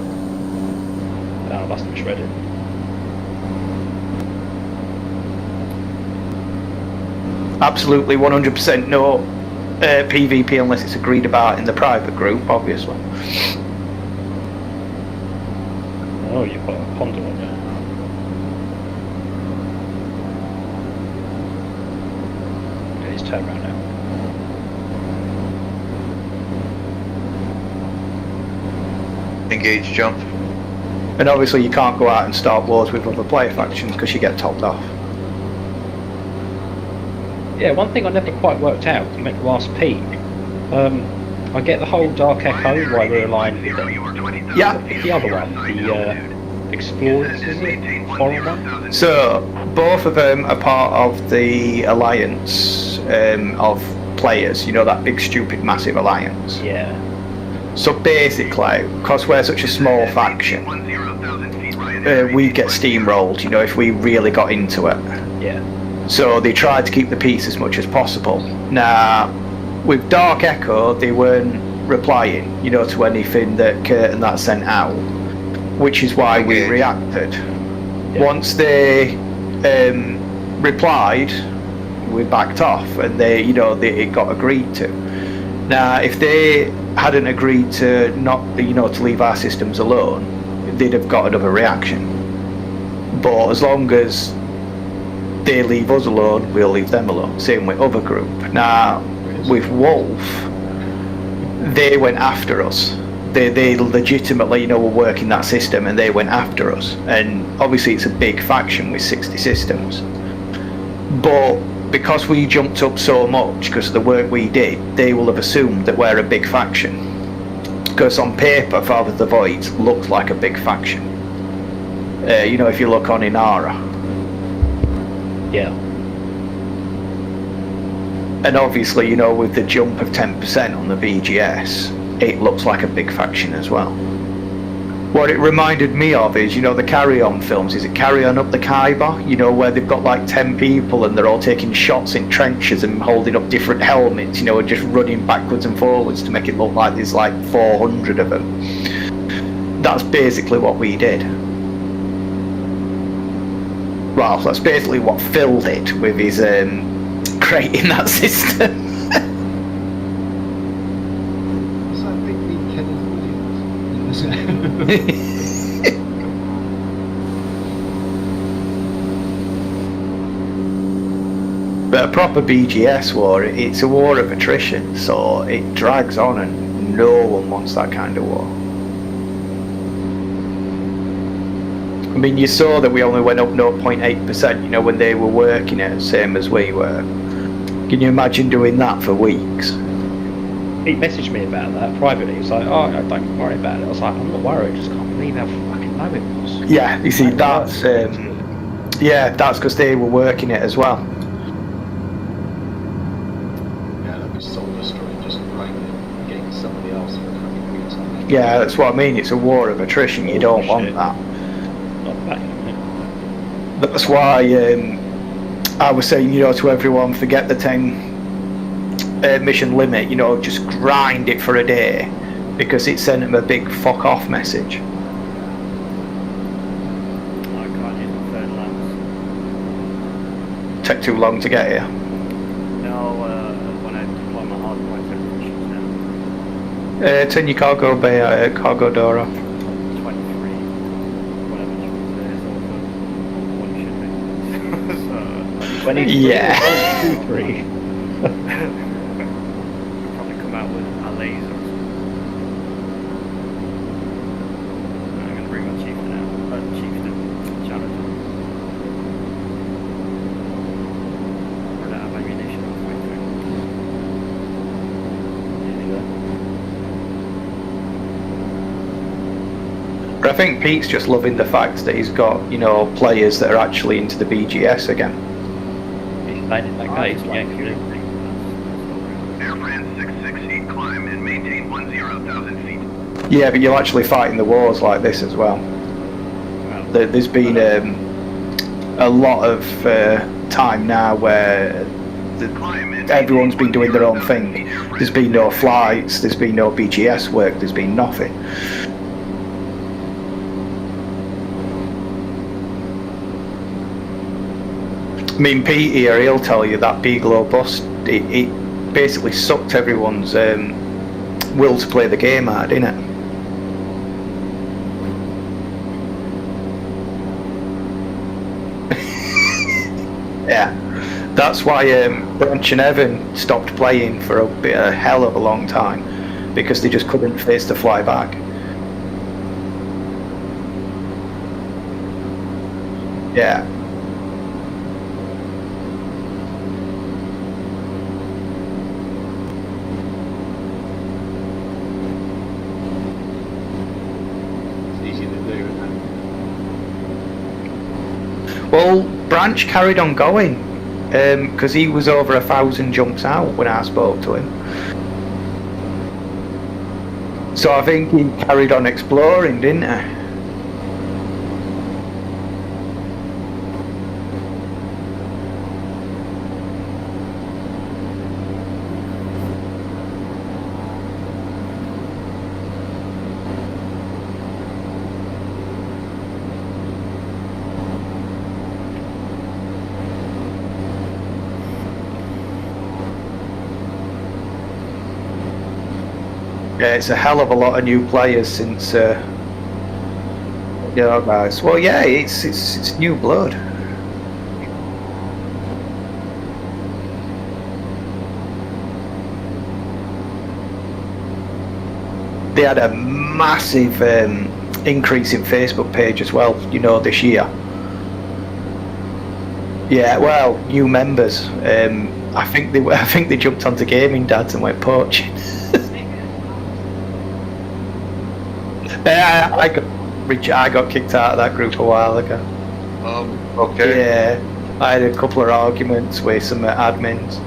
I must have shredded. Absolutely 100% no PvP unless it's agreed about in the private group, obviously. Oh, you've got a ponder on there. Okay, he's turned around now. Engage jump. And obviously you can't go out and start wars with other player factions because you get topped off. Yeah, one thing I never quite worked out, I meant to ask Pete. I get the whole Dark Echo, why we're aligned with them. Yeah. The other one, the Explorers, is it? Foreign one? So both of them are part of the alliance of players. You know, that big stupid massive alliance. Yeah. So basically, because we're such a small faction, we'd get steamrolled, you know, if we really got into it. Yeah. So they tried to keep the peace as much as possible. Now, with Dark Echo, they weren't replying, you know, to anything that Kurt and that sent out, which is why we reacted. Yeah. Once they replied, we backed off, and it got agreed to. Now, if they hadn't agreed to to leave our systems alone, they'd have got another reaction. But as long as they leave us alone, we'll leave them alone. Same with other group. Now, with Wolf, they went after us. They legitimately, were working that system, and they went after us. And obviously, it's a big faction with 60 systems. But because we jumped up so much because of the work we did, they will have assumed that we're a big faction. Because on paper, Father of the Void looks like a big faction. If you look on Inara. Yeah. And obviously, with the jump of 10% on the BGS, it looks like a big faction as well. What it reminded me of is, the Carry On films. Is it Carry On Up the Khyber? Where they've got like 10 people and they're all taking shots in trenches and holding up different helmets, and just running backwards and forwards to make it look like there's like 400 of them. That's basically what we did. Well, that's basically what Phil did with his creating that system. What's that big Kenneth Williams? But a proper BGS war, it's a war of attrition, so it drags on, and no one wants that kind of war. I mean, you saw that we only went up 0.8%, when they were working it, same as we were. Can you imagine doing that for weeks? He messaged me about that privately. He was like, "Oh, don't worry about it." I was like, "I'm not worried. I just can't believe how fucking low it was." Yeah, you see, that's because they were working it as well. Yeah, that was soul destroying, just grinding against somebody else for a couple of weeks. Yeah, that's what I mean. It's a war of attrition. You don't want that. Not bad. That's why I was saying, to everyone, forget the 10 mission limit. Just grind it for a day, because it sent them a big fuck off message. I can't use my third lance. Took too long to get here. No, when I deploy my hard point, everything shuts down. Turn your cargo bay, cargo door off. 23, whatever it is, or one should be. So, 23. Yeah. 23. probably come out with a laser or something. I'm going to bring my chieftain out. Chieftain. Challenge. Run out of ammunition halfway through. But I think Pete's just loving the fact that he's got, players that are actually into the BGS again. He's playing in that case, yeah. Air France 668, climb and maintain 10,000 feet. Yeah, but you're actually fighting the wars like this as well. There's been a lot of time now where everyone's been doing their own thing. There's been no flights, there's been no BGS work, there's been nothing. I mean, Pete here, he'll tell you that Beagle bust, it basically sucked everyone's will to play the game hard, innit? Yeah, that's why Branch and Evan stopped playing for a hell of a long time, because they just couldn't face the fly back. Yeah. It's easy to do, isn't it? Well, Branch carried on going, because he was over 1,000 jumps out when I spoke to him. So I think he carried on exploring, didn't he? Yeah, it's a hell of a lot of new players since, guys. Well, yeah, it's new blood. They had a massive increase in Facebook page as well, this year. Yeah, well, new members. I think they jumped onto Gaming Dads and went poaching. Yeah, I got kicked out of that group a while ago. Okay. Yeah, I had a couple of arguments with some admins.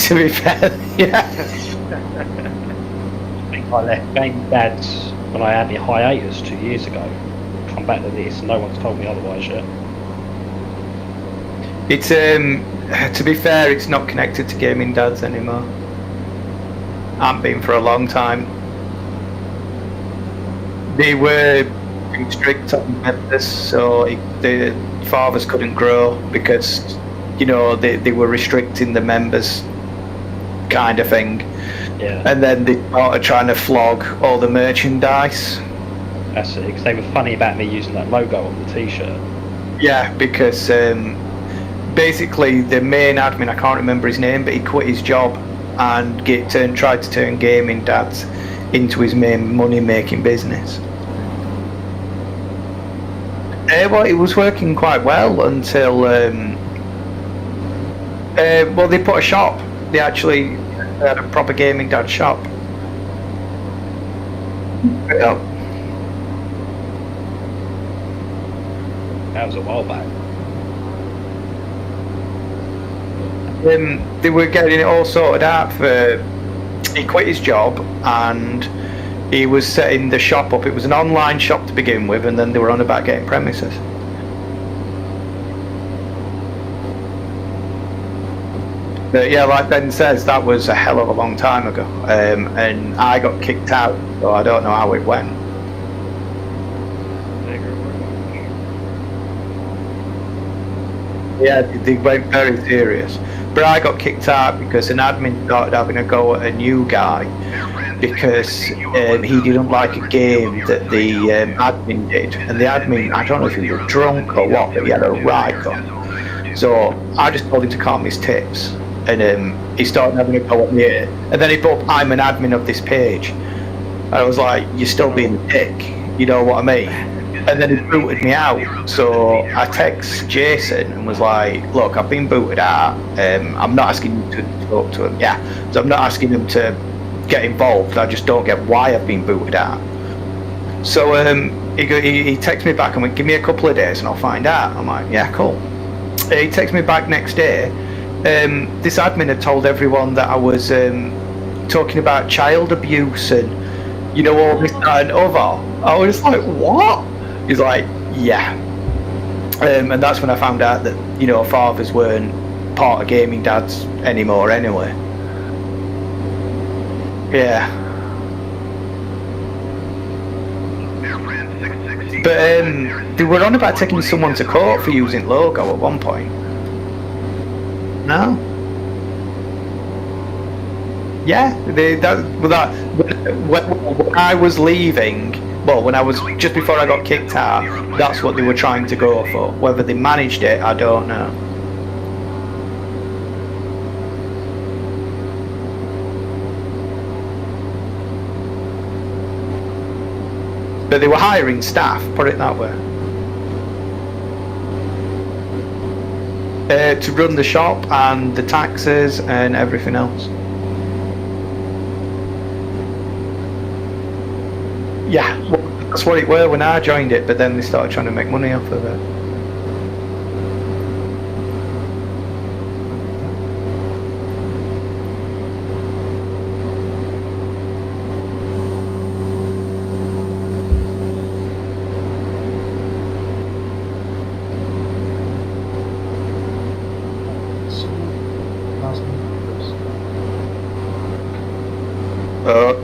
To be fair, yeah. I left Game Dads when I had my hiatus 2 years ago. Come back to this, no one's told me otherwise yet. It's to be fair, it's not connected to Gaming Dads anymore. Haven't been for a long time. They were being strict on members, so the fathers couldn't grow because they were restricting the members, kind of thing. Yeah. And then they started trying to flog all the merchandise. That's it, because they were funny about me using that logo on the t-shirt. Yeah, because basically the main admin, I can't remember his name, but he quit his job and tried to turn Gaming Dads into his main money-making business. Well, it was working quite well until well, they put a shop. They actually had a proper Gaming Dad shop. Yeah. That was a while back. They were getting it all sorted out for. He quit his job and he was setting the shop up. It was an online shop to begin with, and then they were on about getting premises. But yeah, like Ben says, that was a hell of a long time ago, and I got kicked out, so I don't know how it went. Yeah, they went very serious. But I got kicked out because an admin started having a go at a new guy because he didn't like a game that the admin did. And the admin, I don't know if he was drunk or what, but he had a right on. So I just told him to calm his tits. And he started having a go at me. And then he put, I'm an admin of this page. And I was like, you're still being a dick. You know what I mean? And then he booted me out. So I text Jason and was like, look, I've been booted out. I'm not asking you to talk to him. Yeah. So I'm not asking him to get involved. I just don't get why I've been booted out. So he texted me back and went, give me a couple of days and I'll find out. I'm like, yeah, cool. He texted me back next day. This admin had told everyone that I was talking about child abuse and, all this, that and other. I was like, what? He's like, yeah. And that's when I found out that, fathers weren't part of Gaming Dads anymore anyway. Yeah. But they were on about taking someone to court for using logo at one point. No? Yeah, when I was leaving, when I was just before I got kicked out, that's what they were trying to go for. Whether they managed it, I don't know. But they were hiring staff, put it that way. To run the shop and the taxes and everything else. Yeah, well, that's what it were when I joined it, but then they started trying to make money off of it.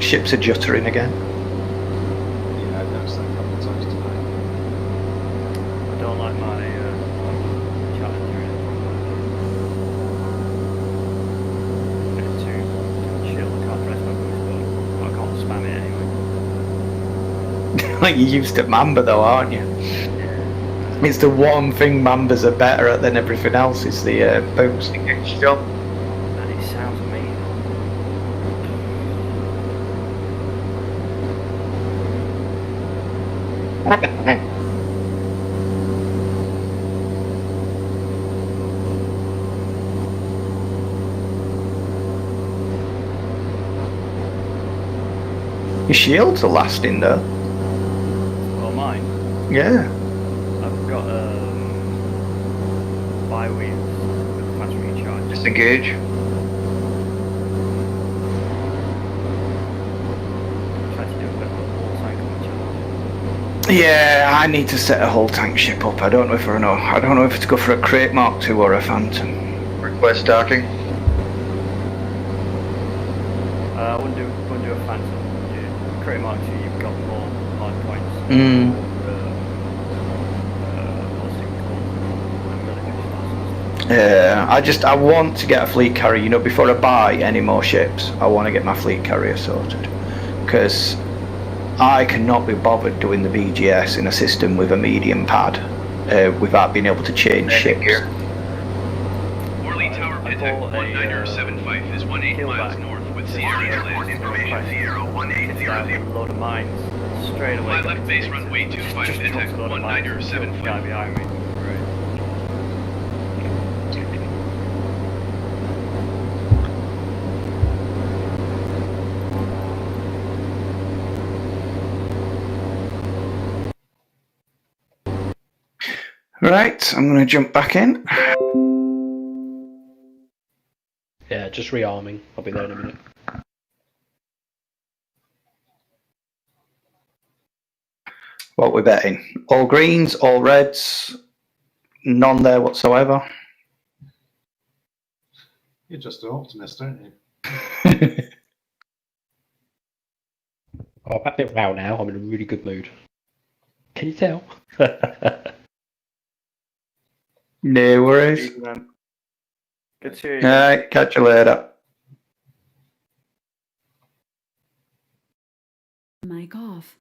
ships are juttering again. Yeah, I've noticed that a couple of times tonight. I don't like my Challenger. Bit too chill. I can't press my boost button. I can't spam it anyway. Like you're used to Mamba though, aren't you? It's the one thing Mambas are better at than everything else is the boost. Jump. And it sounds amazing. Your shields are lasting though. Well, mine. Yeah. I've got bi-wheels with fast recharge. Disengage. Try to do a bit of a whole tank recharge. Yeah, I need to set a whole tank ship up. I don't know if to go for a Crate Mark II or a Phantom. Request docking. I wouldn't do a Phantom. Yeah, Crate Mark II, you've got more hard points. Mm. What's it called? Military stars. I want to get a fleet carrier. You know, before I buy any more ships, I want to get my fleet carrier sorted because I cannot be bothered doing the BGS in a system with a medium pad without being able to change ships. Orly Tower Pitek 1975 is 18 miles north with Sierra Airport information 01800. A load of mines straight away. My left base runway 25 Pitek 1975. Guy behind me. Right, I'm going to jump back in. Yeah, just rearming. I'll be there in a minute. What we're betting? All greens, all reds, none there whatsoever. You're just an optimist, aren't you? Oh, I'm a bit row now. I'm in a really good mood. Can you tell? No worries. Good to hear you. Alright, catch you later. Mic off.